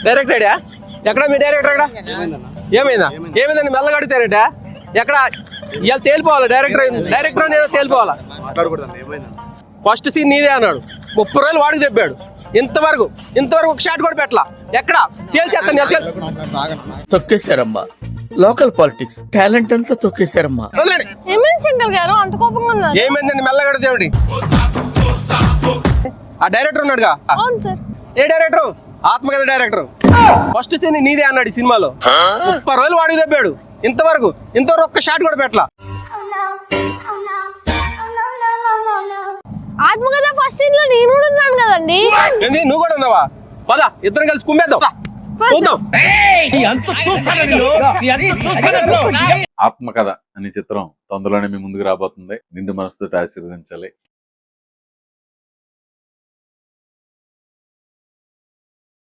Director idea ఎక్కడ మీ director ఎక్కడ ఏమైందండి మెల్లగా అడుగుతారట ఎక్కడ ఇవాళ తేలిపోవాలి డైరెక్టర్ నేను తేలిపోవాలా ఫస్ట్ సీన్ నీదే అన్నాడు 30 రోజులు వాడికి తెప్పాడు ఇంతవరకు ఒక షాట్ కూడా పెట్టలా ఎక్కడ తేల్చేస్తాను తొక్కేశారమ్మా లోకల్ పాలిటిక్స్ టాలెంట్ అంతా తొక్కేశారమ్మా. ఏమైంది శంకర్ గారు అంత కోపంగా ఉన్నారు? ఏమైందండి మెల్లగా అడుగుతామండి ఆ డైరెక్టర్ ఉన్నాడుగా. అవును సార్. ఏ డైరెక్టర్? ఆత్మకథ డైరెక్టర్. ఫస్ట్ సీన్ నీదే అన్నాడు ఈ సినిమాలో 30 రోజులు వాడికి తెప్పాడు ఇంతవరకు ఒక్క షాట్ కూడా పెట్టలా. ఆత్మకథ ఫస్ట్ సీన్ లో నేను కూడా ఉన్నాను కదండి. ఏంది నువ్వు కూడా ఉన్నావా? పద ఇద్దరం కలిసి కుమ్మేద్దాం. ఆత్మకథ అనే చిత్రం తొందరలోనే మీ ముందుకు రాబోతుంది. నిండు మనసుతో ఆశీర్వదించాలి.